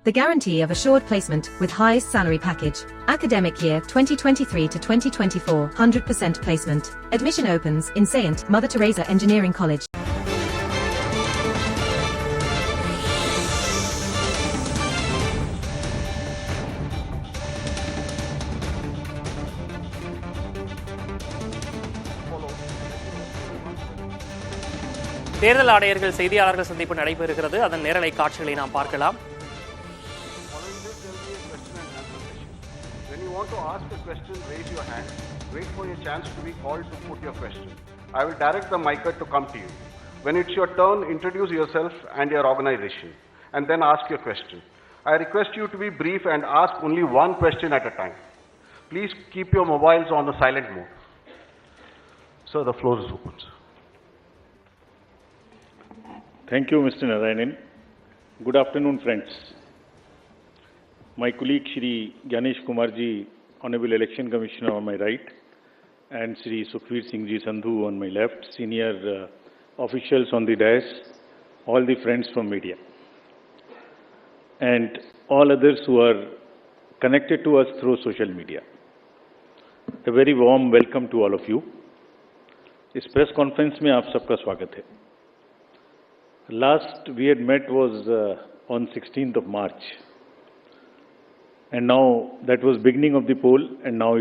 The guarantee of assured placement with highest salary package. Academic year 2023 to 2024, 100% placement. Admission opens in Saint Mother Teresa Engineering College. தேர்தல் ஆணையர்கள் செய்தியாளர்கள் சந்திப்பு நடைபெறுகிறது. அதன் நேரலை காட்சிகளை நாம் பார்க்கலாம். When you want to ask a question, raise your hand. Wait for your chance to be called to put your question. I will direct the mic to come to you. When it's your turn, introduce yourself and your organization, and then ask your question. I request you to be brief and ask only one question at a time. Please keep your mobiles on the silent mode. Sir, the floor is open. Thank you, Mr. Narayanan. Good afternoon, friends. My colleague Shri Gyanesh Kumar ji, Honorable Election Commissioner on my right, and Shri Sukhveer Singh ji Sandhu on my left, senior officials on the dais, all the friends from media, and all others who are connected to us through social media. A very warm welcome to all of you. इस press conference में आप सबका स्वागत है. Last we had met was on 16th of March, and now that was beginning of the poll, and now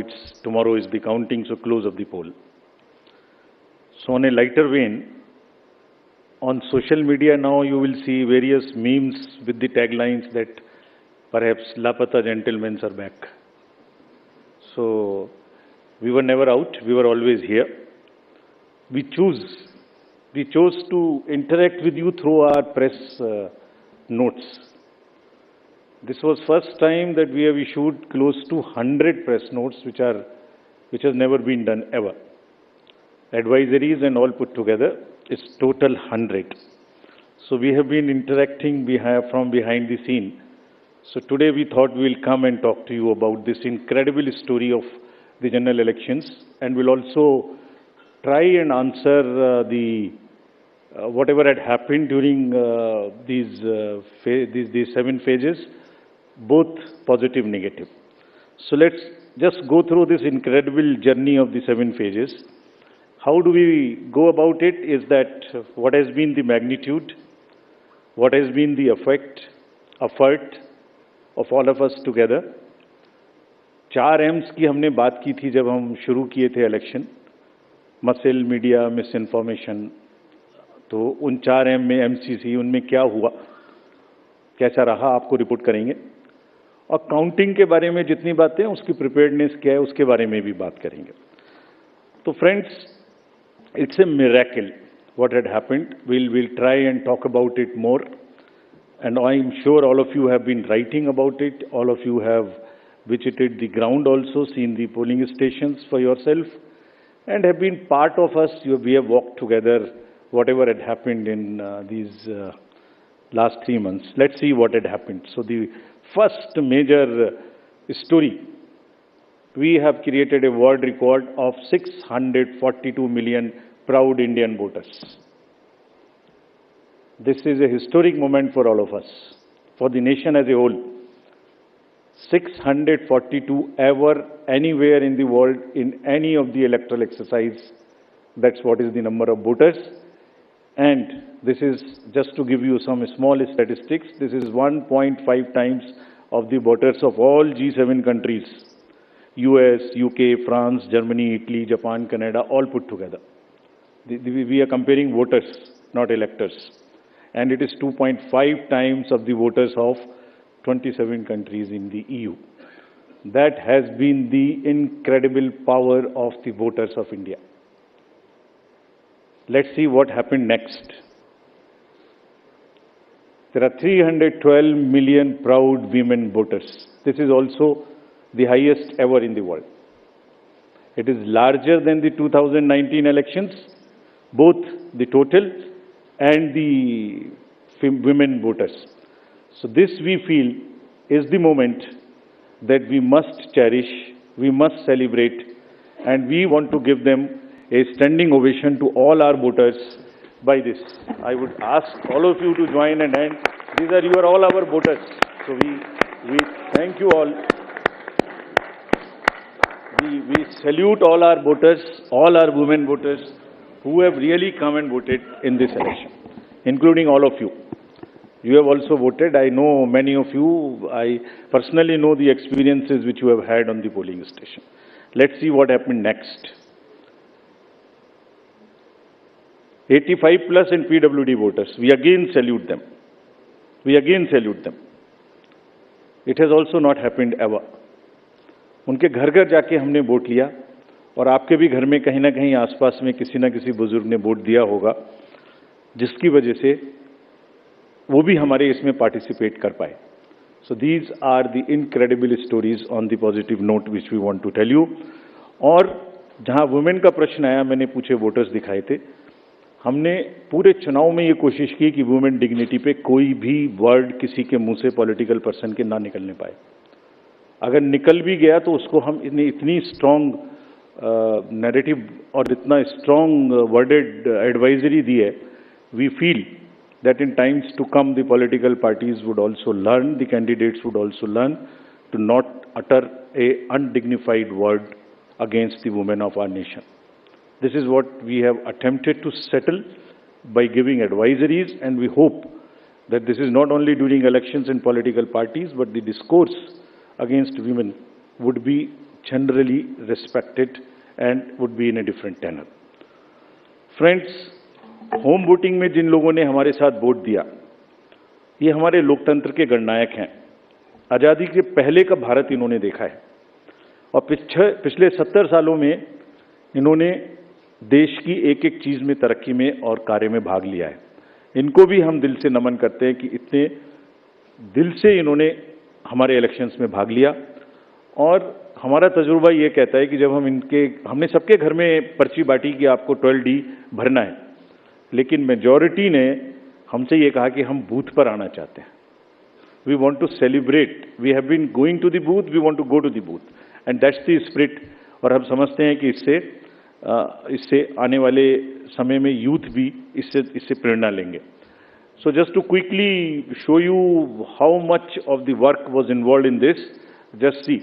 tomorrow is the counting, so close of the poll. So on a lighter vein, on social media now you will see various memes with the taglines that perhaps Lapata gentlemen are back. So we were never out, we were always here. We chose to interact with you through our press notes. This was first time that we have issued close to 100 press notes, which has never been done ever. Advisories and all put together is total 100. So we have been interacting from behind the scene. So today we thought we will come and talk to you about this incredible story of the general elections, and we'll also try and answer whatever had happened during these 7 phases, both positive, negative. So let's just go through this incredible journey of the 7 phases. How do we go about it is that what has been the magnitude, what has been the effort of all of us together. 4 M's की हमने बात की थी जब हम शुरू किए थे election, muscle, media, miss information. तो उन 4 M में MCC, उनमें क्या हुआ, कैसा रहा, आपको रिपोर्ट करेंगे. और काउंटिंग के बारे में जितनी बातें, उसकी प्रिपेयर्डनेस क्या है, उसके बारे में भी बात करेंगे. तो friends, it's a miracle what had happened. We'll try and talk about it more, and I'm sure all of you have been writing about it. All of you have visited the ground also, seen the polling stations for yourself, and have been part of us. We have walked together whatever had happened in these last 3 months. Let's see what had happened. So the first major story, we have created a world record of 642 million proud Indian voters. This is a historic moment for all of us, for the nation as a whole. 642 ever, anywhere in the world, in any of the electoral exercise. That's what is the number of voters. And this is, just to give you some small statistics, this is 1.5 times of the voters of all G7 countries. US, UK, France, Germany, Italy, Japan, Canada, all put together. We are comparing voters, not electors. And it is 2.5 times of the voters of 27 countries in the EU. That has been the incredible power of the voters of India. Let's see what happened next. There are 312 million proud women voters. This is also the highest ever in the world. It is larger than the 2019 elections, both the total and the women voters. So this, we feel, is the moment that we must cherish, we must celebrate, and we want to give them a standing ovation to all our voters by this. I would ask all of you to join and hand. These are all our voters. So we thank you all. We salute all our voters, all our women voters who have really come and voted in this election, including all of you. You have also voted. I know many of you. I personally know the experiences which you have had on the polling station. Let's see what happened next. 85 plus in PWD voters. We again salute them. We again salute them. It has also not happened ever. उनके घर घर जाके हमने vote लिया और आपके भी घर में कहीं ना कहीं आसपास में किसी ना किसी बुजुर्ग ने वोट दिया होगा, जिसकी वजह से वो भी हमारे इसमें पार्टिसिपेट कर पाए. So these are the incredible stories on the positive note which we want to tell you. और जहां वुमेन का प्रश्न आया, मैंने पूछे वोटर्स दिखाए थे. हमने पूरे चुनाव में ये कोशिश की कि वुमेन डिग्निटी पे कोई भी वर्ड किसी के मुंह से पॉलिटिकल पर्सन के ना निकलने पाए. अगर निकल भी गया तो उसको हम इतनी स्ट्रॉन्ग नैरेटिव और इतना स्ट्रॉन्ग वर्डेड एडवाइजरी दी है. We feel that in times to come the political parties would also learn, the candidates would also learn to not utter a undignified word against the women of our nation. This is what we have attempted to settle by giving advisories, and we hope that this is not only during elections and political parties, but the discourse against women would be generally respected and would be in a different tenor. Friends, home voting में जिन लोगों ने हमारे साथ vote दिया, ये हमारे लोकतंत्र के गणनायक हैं. आज़ादी के पहले का भारत इन्होंने देखा है और पिछले 70 सालों में इन्होंने देश की एक एक चीज में तरक्की में और कार्य में भाग लिया है. इनको भी हम दिल से नमन करते हैं कि इतने दिल से इन्होंने हमारे इलेक्शंस में भाग लिया. और हमारा तजुर्बा ये कहता है कि जब हमने सबके घर में पर्ची बांटी कि आपको 12D भरना है, लेकिन मेजॉरिटी ने हमसे ये कहा कि हम बूथ पर आना चाहते हैं. We want to celebrate. We have been going to the booth, we want to go to the booth, and that's the spirit. और हम समझते हैं कि इससे आने वाले समय में यूथ भी इससे प्रेरणा लेंगे. So just to quickly show you how much of the work was involved in this, just see.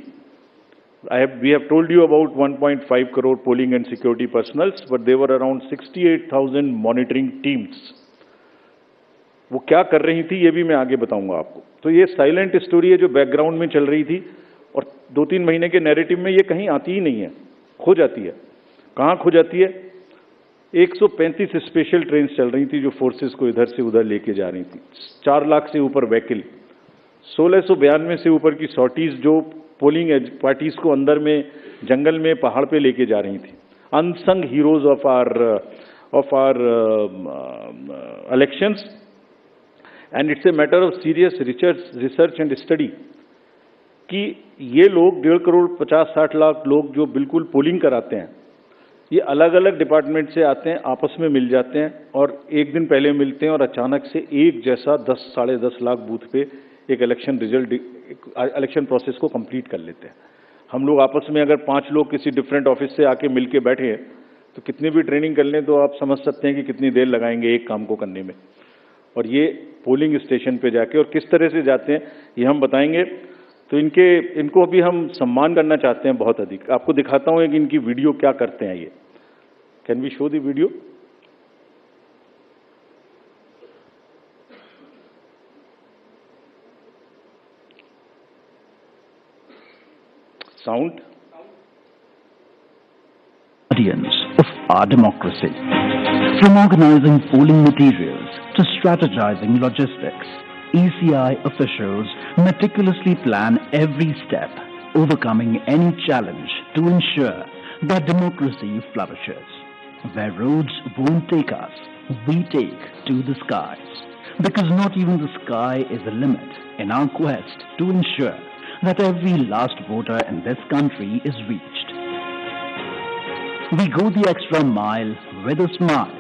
We have told you about 1.5 crore polling and security personals, but there were around 68,000 monitoring teams. वो क्या कर रही थी ये भी मैं आगे बताऊंगा आपको. तो ये साइलेंट स्टोरी है जो बैकग्राउंड में चल रही थी और 2-3 महीने के नैरेटिव में ये कहीं आती ही नहीं है, खो जाती है. कहाँ खो जाती है? 135 स्पेशल ट्रेन चल रही थी जो फोर्सेस को इधर से उधर लेके जा रही थी. 4 लाख से ऊपर व्हीकल, 1692 से ऊपर की सॉर्टीज जो पोलिंग पार्टीज को अंदर में जंगल में पहाड़ पे लेके जा रही थी. Unsung heroes of our elections, and it's a matter of serious research and study कि ये लोग 1.5 करोड़ 50-60 लाख लोग जो बिल्कुल पोलिंग कराते हैं, ये अलग अलग डिपार्टमेंट से आते हैं, आपस में मिल जाते हैं और एक दिन पहले मिलते हैं और अचानक से एक जैसा 10-10.5 लाख बूथ पे एक इलेक्शन प्रोसेस को कंप्लीट कर लेते हैं. हम लोग आपस में अगर 5 लोग किसी डिफरेंट ऑफिस से आके मिलके बैठे हैं तो कितनी भी ट्रेनिंग कर लें तो आप समझ सकते हैं कि कितनी देर लगाएंगे एक काम को करने में. और ये पोलिंग स्टेशन पे जाके और किस तरह से जाते हैं ये हम बताएंगे. तो इनको अभी हम सम्मान करना चाहते हैं बहुत अधिक. आपको दिखाता हूँ कि इनकी वीडियो क्या करते हैं. ये can we show the video? Sound. Guardians of our democracy. From organizing polling materials to strategizing logistics, ECI officials meticulously plan every step, overcoming any challenge to ensure that democracy flourishes. Where roads won't take us, we take to the skies. Because not even the sky is the limit in our quest to ensure that every last voter in this country is reached. We go the extra mile with a smile,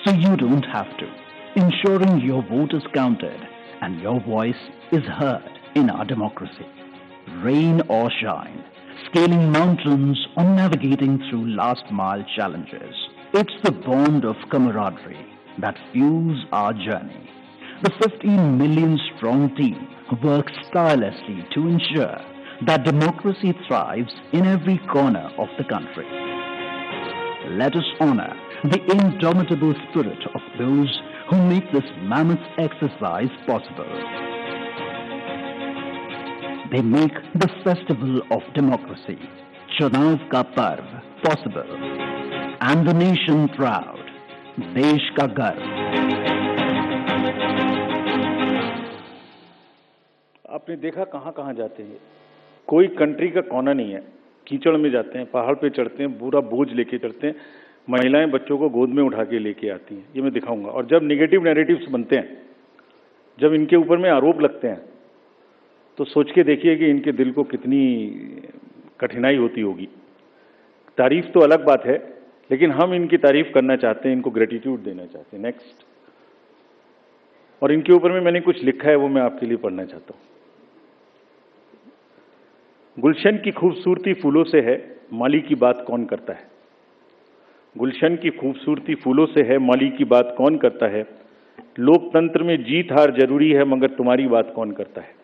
so you don't have to, ensuring your vote is counted and your voice is heard in our democracy. Rain or shine, scaling mountains or navigating through last mile challenges, it's the bond of camaraderie that fuels our journey. the 15 million strong team works tirelessly to ensure that democracy thrives in every corner of the country. Let us honor the indomitable spirit of those who make this mammoth exercise possible. They make the festival of democracy, Chunav Ka Parv, possible, and the nation proud, Desh Ka Garv. आपने देखा कहाँ कहाँ जाते हैं, कोई country का कोना नहीं है, कीचड़ में जाते हैं, पहाड़ पे चढ़ते हैं, पूरा बोझ लेके चढ़ते हैं, महिलाएं बच्चों को गोद में उठा के लेके आती हैं, ये मैं दिखाऊंगा। और जब नेगेटिव नैरेटिव्स बनते हैं, जब इनके ऊपर में आरोप लगते हैं, तो सोच के देखिए कि इनके दिल को कितनी कठिनाई होती होगी। तारीफ तो अलग बात है, लेकिन हम इनकी तारीफ करना चाहते हैं, इनको ग्रेटिट्यूड देना चाहते हैं। नेक्स्ट। और इनके ऊपर में मैंने कुछ लिखा है, वो मैं आपके लिए पढ़ना चाहता हूँ। गुलशन की खूबसूरती फूलों से है, माली की बात कौन करता है। गुलशन की खूबसूरती फूलों से है, माली की बात कौन करता है। लोकतंत्र में जीत हार जरूरी है, मगर तुम्हारी बात कौन करता है।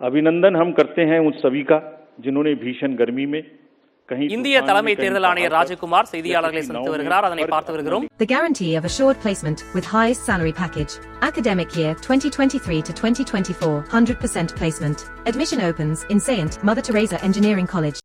अभिनंदन हम करते हैं उन सभी का जिन्होंने भीषण गर्मी में कहीं இந்திய தலைமை தேர்தல் ஆணையர் ராஜகுமார் செய்தியாளர்களை சந்தித்து வருகிறார். அதனை பார்த்து வருகிறோம். The guarantee of assured placement with highest salary package. Academic year 2023 to 2024, 100% placement. Admission opens in Saint Mother Teresa Engineering College.